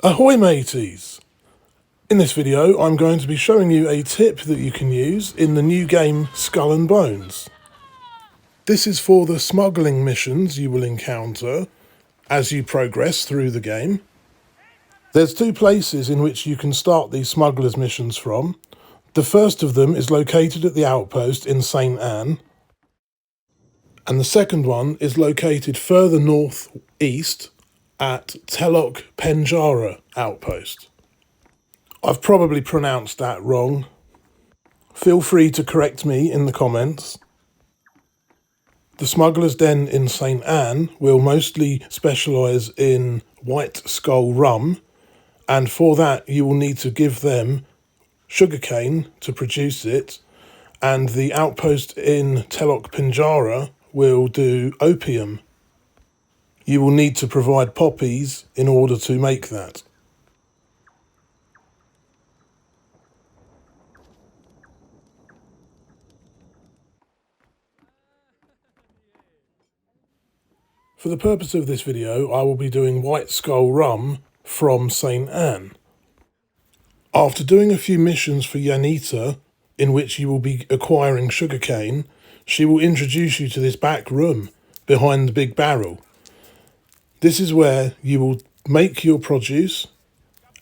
Ahoy mateys! In this video I'm going to be showing you a tip that you can use in the new game Skull and Bones. This is for the smuggling missions you will encounter as you progress through the game. There's two places in which you can start these smugglers missions from. The first of them is located at the outpost in St. Anne, and the second one is located further north-east at Telok Penjara outpost. I've probably pronounced that wrong. Feel free to correct me in the comments. The Smuggler's Den in St. Anne will mostly specialise in white skull rum, and for that you will need to give them sugarcane to produce it, and the outpost in Telok Penjara will do opium. You will need to provide poppies in order to make that. For the purpose of this video, I will be doing white skull rum from St. Anne. After doing a few missions for Yanita, in which you will be acquiring sugarcane, she will introduce you to this back room behind the big barrel. This is where you will make your produce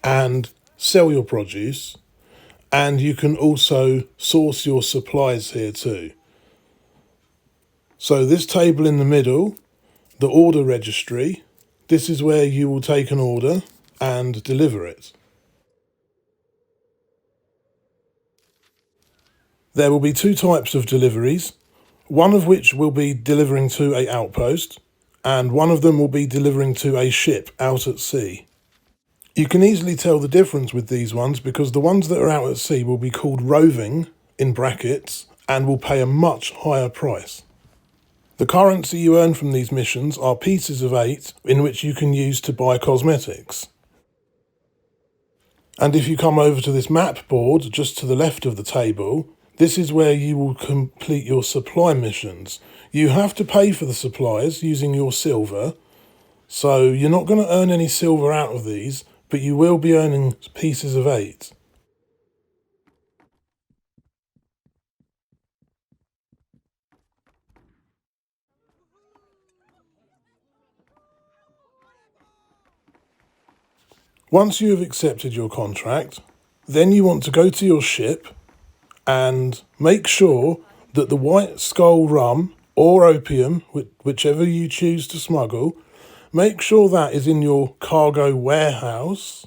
and sell your produce, and you can also source your supplies here too. So this table in the middle, the order registry, this is where you will take an order and deliver it. There will be two types of deliveries, one of which will be delivering to an outpost, and one of them will be delivering to a ship out at sea. You can easily tell the difference with these ones because the ones that are out at sea will be called roving, in brackets, and will pay a much higher price. The currency you earn from these missions are pieces of 8 in which you can use to buy cosmetics. And if you come over to this map board just to the left of the table, this is where you will complete your supply missions. You have to pay for the supplies using your silver, so you're not going to earn any silver out of these, but you will be earning pieces of 8. Once you have accepted your contract, then you want to go to your ship and make sure that the white skull rum or opium, whichever you choose to smuggle, make sure that is in your cargo warehouse.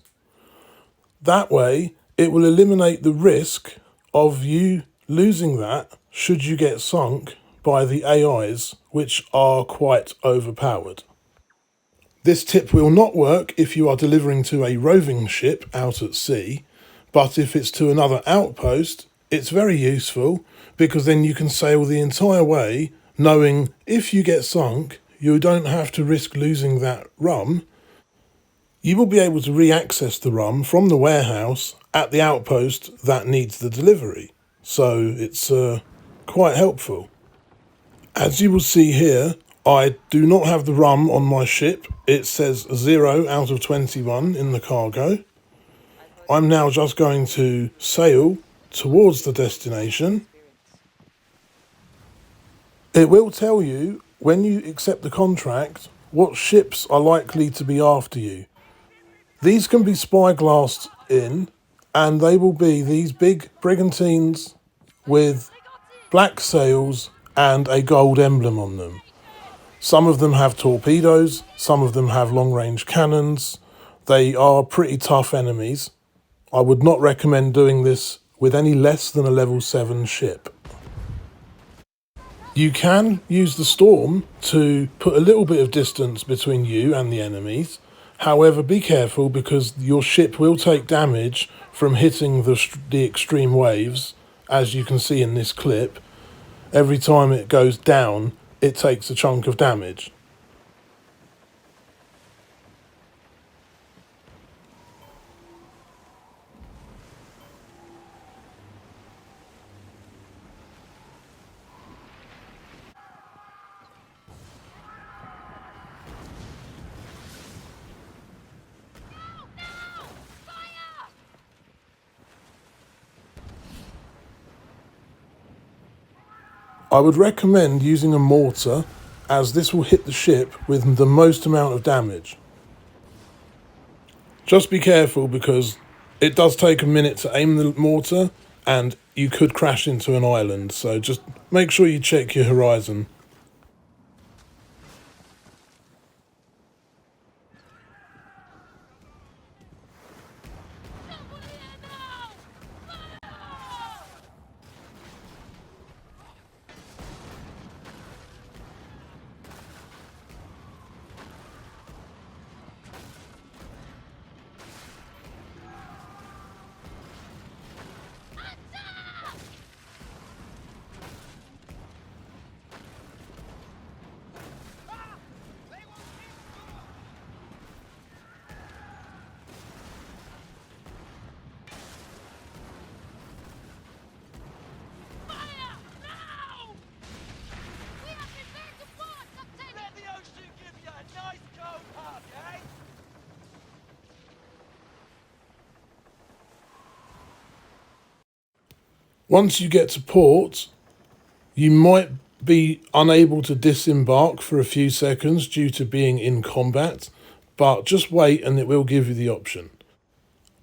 That way, it will eliminate the risk of you losing that should you get sunk by the AIs, which are quite overpowered. This tip will not work if you are delivering to a roving ship out at sea, but if it's to another outpost, it's very useful because then you can sail the entire way knowing if you get sunk, you don't have to risk losing that rum. You will be able to re-access the rum from the warehouse at the outpost that needs the delivery. So it's quite helpful. As you will see here, I do not have the rum on my ship. It says 0 out of 21 in the cargo. I'm now just going to sail towards the destination. It will tell you when you accept the contract what ships are likely to be after you. These can be spyglassed in, and they will be these big brigantines with black sails and a gold emblem on them. Some of them have torpedoes, some of them have long-range cannons. They are pretty tough enemies. I would not recommend doing this with any less than a level 7 ship. You can use the storm to put a little bit of distance between you and the enemies. However, be careful because your ship will take damage from hitting the extreme waves, as you can see in this clip. Every time it goes down, it takes a chunk of damage. I would recommend using a mortar, as this will hit the ship with the most amount of damage. Just be careful because it does take a minute to aim the mortar and you could crash into an island, so just make sure you check your horizon. Once you get to port, you might be unable to disembark for a few seconds due to being in combat, but just wait and it will give you the option.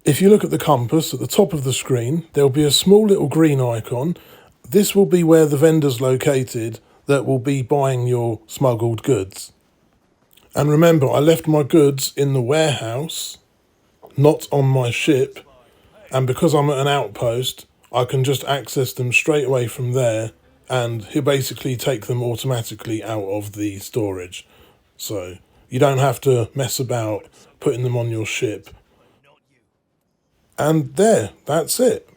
If you look at the compass at the top of the screen, there'll be a small little green icon. This will be where the vendor's located that will be buying your smuggled goods. And remember, I left my goods in the warehouse, not on my ship, and because I'm at an outpost, I can just access them straight away from there, and he'll basically take them automatically out of the storage. So you don't have to mess about putting them on your ship. And that's it.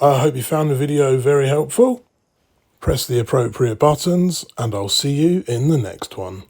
I hope you found the video very helpful. Press the appropriate buttons, and I'll see you in the next one.